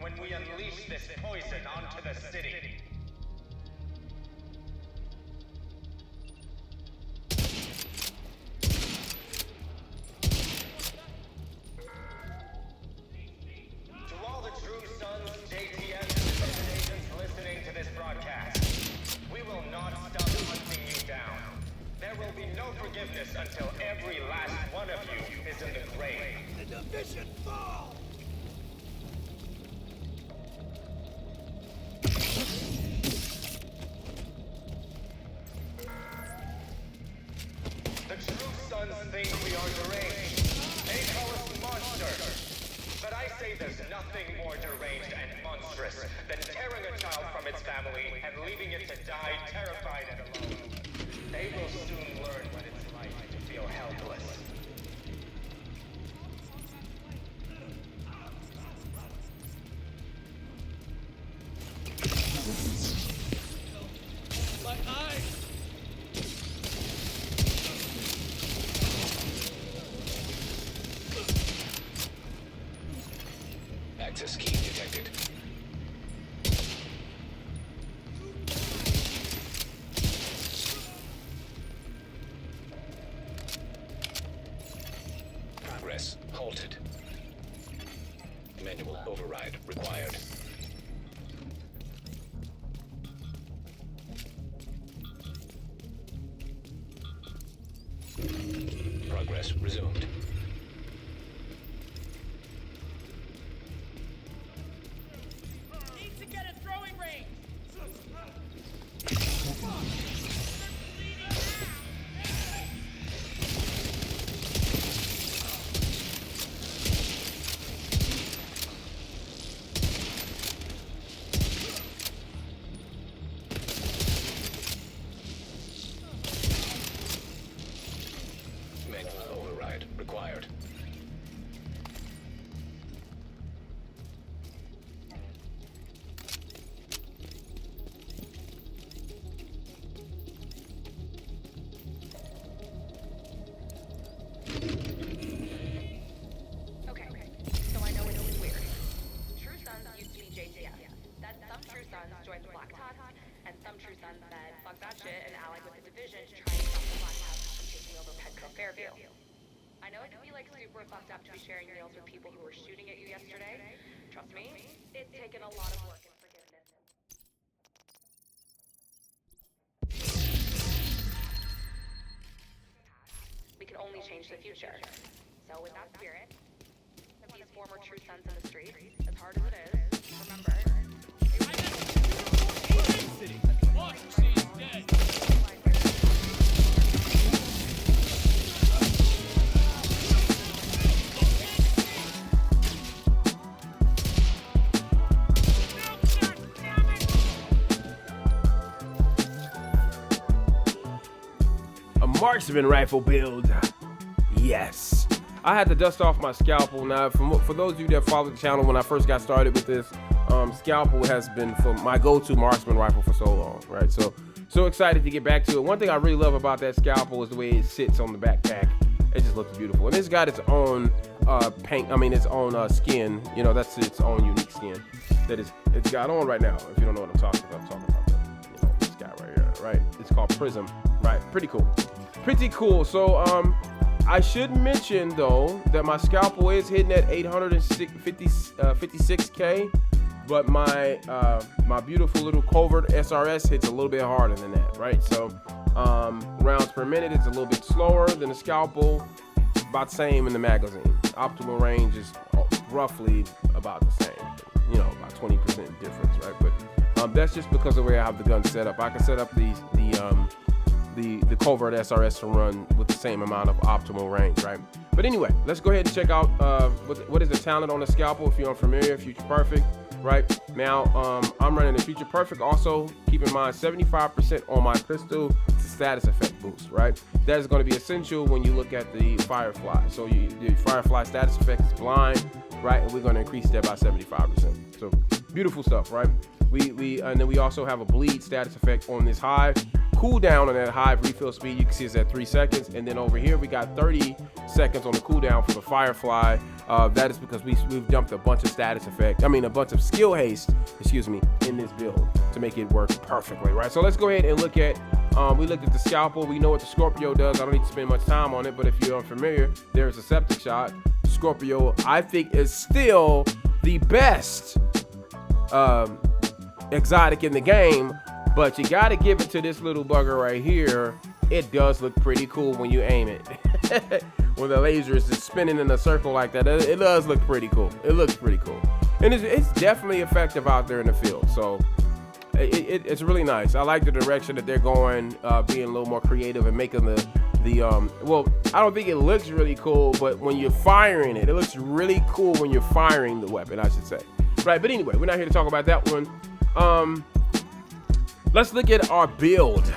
when we unleash this poison onto the city. To all the true sons, JTF, and agents listening to this broadcast, we will not stop hunting you down. There will be no forgiveness until every last one of you is in the grave. The division fall! The true sons think we are deranged. They call us monsters. But I say there's nothing more deranged and monstrous than tearing a child from its family and leaving it to die terrified and alone. They will soon learn what it's like to feel helpless. My eyes! Access key detected. Progress halted. Manual override required. Progress resumed. Need to get a throwing range! Manual override required. Okay, so I know it's weird. True Sons used to be JTF. Then some True Sons joined the Black Tusk, and some True Sons said, fuck that shit, and allied with the Division to try and stop the Black Tusk from taking over Petco Fairview. I know it can be like super fucked up to be sharing meals with people who were shooting at you yesterday. Trust me, it's taken a lot of work and forgiveness. We can only change the future. So with that spirit, these former True Sons in the street, as hard as it is, remember, City! Boss, she's dead! A marksman rifle build. Yes. I had to dust off my scalpel. Now, for those of you that followed the channel when I first got started with this, scalpel has been for my go-to marksman rifle for so long, right? So excited to get back to it. One thing I really love about that scalpel is the way it sits on the backpack. It just looks beautiful. And it's got its own its own skin. You know, that's its own unique skin that it's got on right now. If you don't know what I'm talking about that. You know, this guy right here, right? It's called Prism, right? Pretty cool. Pretty cool. So I should mention though that my scalpel is hitting at 56K, but my beautiful little covert SRS hits a little bit harder than that, right? So rounds per minute, it's a little bit slower than the scalpel, about the same in the magazine. Optimal range is roughly about the same, you know, about 20% difference, right? But that's just because of the way I have the gun set up. I can set up the covert SRS to run with the same amount of optimal range, right? But anyway, let's go ahead and check out what is the talent on the scalpel. If you're unfamiliar, Future Perfect, right? Now, I'm running the Future Perfect. Also, keep in mind, 75% on my pistol status effect boost, right? That is going to be essential when you look at the Firefly. So the Firefly status effect is blind, right? And we're going to increase that by 75%. So beautiful stuff, right? And then we also have a bleed status effect on this high. cooldown on that high refill speed, you can see it's at 3 seconds. And then over here, we got 30 seconds on the cooldown for the Firefly. That is because we've dumped a bunch of status effect. I mean, a bunch of skill haste, excuse me, in this build to make it work perfectly, right? So let's go ahead and look at, we looked at the scalpel. We know what the Scorpio does. I don't need to spend much time on it, but if you're unfamiliar, there's a septic shot. Scorpio, I think, is still the best exotic in the game, but you got to give it to this little bugger right here. It does look pretty cool when you aim it. When the laser is just spinning in a circle like that, it does look pretty cool. It looks pretty cool, and it's definitely effective out there in the field. So it's really nice. I like the direction that they're going, being a little more creative and making the well, I don't think it looks really cool, but when you're firing it, it looks really cool when you're firing the weapon, I should say. Right, but anyway, we're not here to talk about that one. Let's look at our build,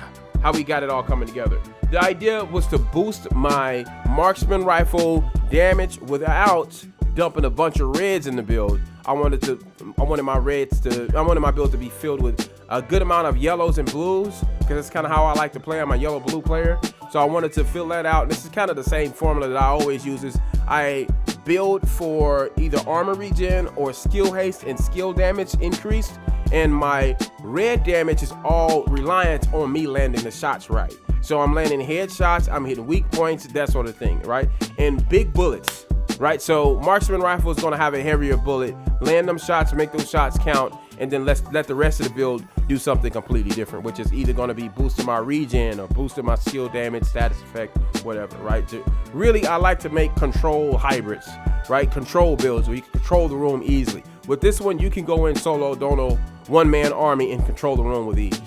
how we got it all coming together. The idea was to boost my marksman rifle damage without dumping a bunch of reds in the build. I wanted my build to be filled with a good amount of yellows and blues, because that's kind of how I like to play. I'm a yellow blue player, so I wanted to fill that out. This is kind of the same formula that I always use. Is I build for either armor regen or skill haste and skill damage increased, and my red damage is all reliant on me landing the shots right. So I'm landing headshots, I'm hitting weak points, that sort of thing, right? And big bullets, right? So marksman rifle is going to have a heavier bullet. Land them shots, make those shots count, and then let the rest of the build do something completely different, which is either going to be boosting my regen or boosting my skill damage, status effect, whatever, right? Really, I like to make control hybrids, right? Control builds where you can control the room easily. With this one, you can go in solo dono, one-man army, and control the room with ease,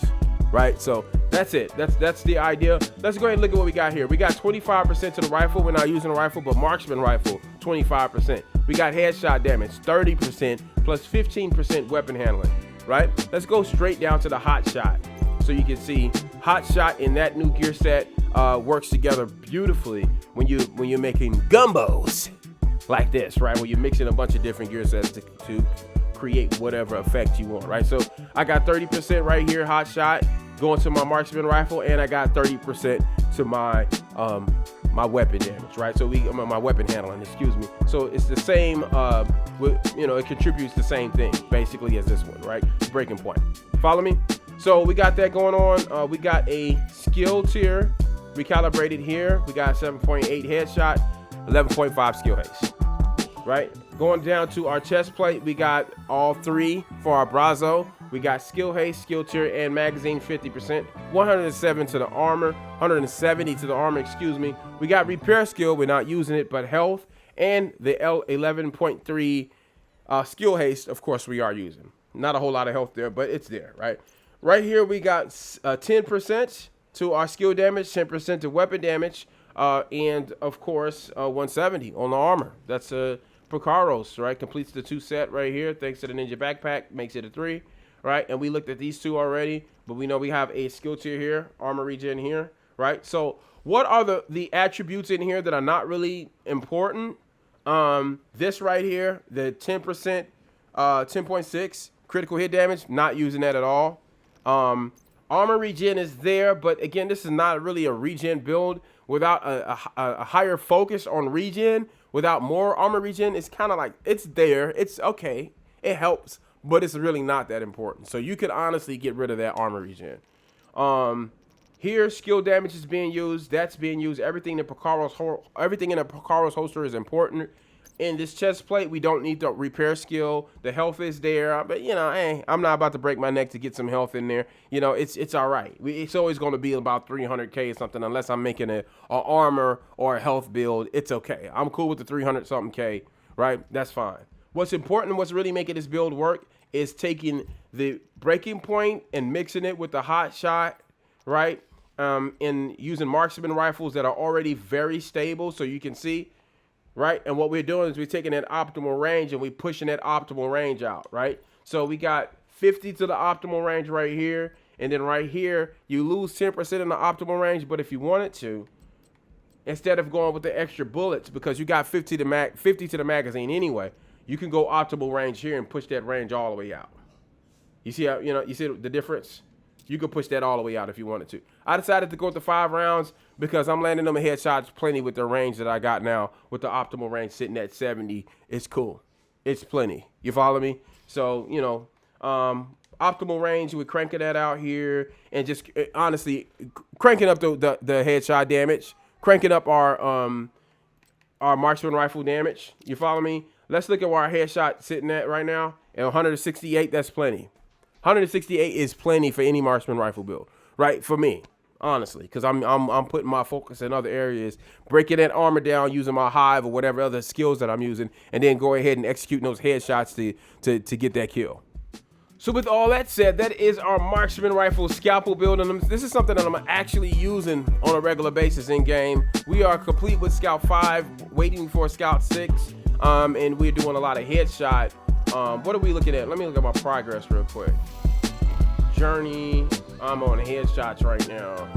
right? So that's it. That's the idea. Let's go ahead and look at what we got here. We got 25% to the rifle. We're not using a rifle, but marksman rifle, 25%. We got headshot damage, 30% plus 15% weapon handling, right? Let's go straight down to the hot shot. So you can see hot shot in that new gear set works together beautifully when you're making gumbos like this, right? Where you're mixing a bunch of different gear sets to create whatever effect you want, right? So I got 30% right here, hot shot, going to my marksman rifle, and I got 30% to my my weapon damage, right? So my weapon handling, excuse me. So it's the same, it contributes the same thing basically as this one, right? Breaking point. Follow me? So we got that going on. We got a skill tier recalibrated here. We got 7.8 headshot, 11.5 skill haste, right? Going down to our chest plate, we got all three for our Brazo. We got skill haste, skill tier, and magazine 50%. 107 to the armor, 170 to the armor, excuse me. We got repair skill, we're not using it, but health, and the L11.3 skill haste, of course, we are using. Not a whole lot of health there, but it's there, right? Right here, we got 10% to our skill damage, 10% to weapon damage, and of course, 170 on the armor. That's Picaros, right? Completes the 2 set right here, thanks to the ninja backpack, makes it a 3. Right, and we looked at these two already, but we know we have a skill tier here, armor regen here, right? So what are the attributes in here that are not really important? This right here, the 10%, 10.6 critical hit damage, not using that at all. Armor regen is there, but again, this is not really a regen build. Without a higher focus on regen, without more armor regen, it's kind of like, it's there, it's okay, it helps, but it's really not that important. So you could honestly get rid of that armor regen. Here, skill damage is being used. That's being used. Everything in a Picaros holster is important. In this chest plate, we don't need the repair skill. The health is there, but hey, I'm not about to break my neck to get some health in there. It's all right. It's always going to be about 300k or something, unless I'm making a armor or a health build. It's okay. I'm cool with the 300 something k, right? That's fine. What's important, what's really making this build work, is taking the breaking point and mixing it with the hot shot, right? And using marksman rifles that are already very stable, so you can see, right? And what we're doing is we're taking that optimal range and we're pushing that optimal range out, right? So we got 50 to the optimal range right here, and then right here you lose 10% in the optimal range. But if you wanted to, instead of going with the extra bullets, because you got 50 to the magazine anyway, you can go optimal range here and push that range all the way out. You see how, you see the difference? You could push that all the way out if you wanted to. I decided to go with the 5 rounds because I'm landing them headshots plenty with the range that I got now. With the optimal range sitting at 70, it's cool. It's plenty. You follow me? So, you know, optimal range, we're cranking that out here, and just honestly cranking up the headshot damage, cranking up our marksman rifle damage. You follow me? Let's look at where our headshot sitting at right now. At 168, that's plenty. 168 is plenty for any marksman rifle build, right? For me, honestly, because I'm putting my focus in other areas, breaking that armor down using my hive or whatever other skills that I'm using, and then go ahead and execute those headshots to get that kill. So with all that said, that is our marksman rifle scalpel build, and this is something that I'm actually using on a regular basis in game. We are complete with Scout 5, waiting for Scout 6, and we're doing a lot of headshot. What are we looking at? Let me look at my progress real quick. Journey, I'm on headshots right now.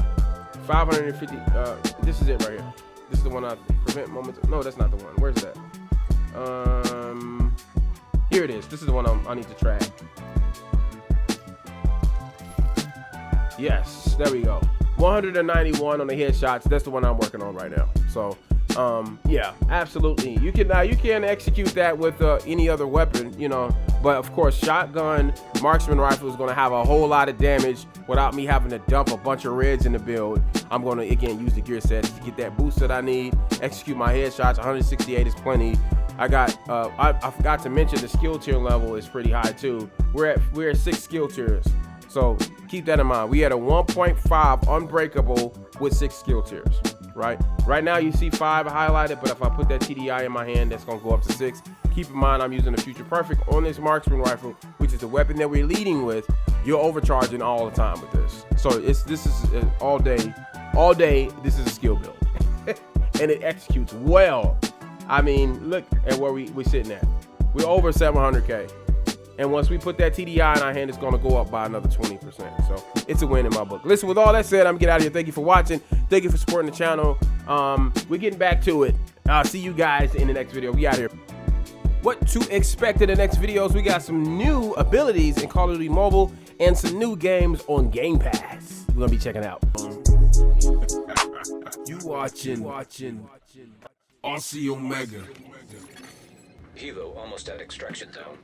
550, this is it right here. This is the one I prevent moments. No, that's not the one. Where's that? Here it is. This is the one I need to track. Yes, there we go. 191 on the headshots. That's the one I'm working on right now. So, yeah, absolutely. You can execute that with any other weapon, you know. But of course, shotgun marksman rifle is going to have a whole lot of damage without me having to dump a bunch of reds in the build. I'm going to again use the gear sets to get that boost that I need. Execute my headshots. 168 is plenty. I got. I forgot to mention the skill tier level is pretty high too. We're at 6 skill tiers. So keep that in mind. We had a 1.5 unbreakable with 6 skill tiers, right? Right now you see 5 highlighted, but if I put that TDI in my hand, that's gonna go up to 6. Keep in mind I'm using the Future Perfect on this marksman rifle, which is the weapon that we're leading with. You're overcharging all the time with this. So this is all day. This is a skill build, and it executes well. I mean, look at where we're sitting at. We're over 700K. And once we put that TDI in our hand, it's going to go up by another 20%. So it's a win in my book. Listen, with all that said, I'm going to get out of here. Thank you for watching. Thank you for supporting the channel. We're getting back to it. I'll see you guys in the next video. We out here. What to expect in the next videos? We got some new abilities in Call of Duty Mobile and some new games on Game Pass. We're going to be checking out. You watching RC Omega. Hilo almost at extraction zone.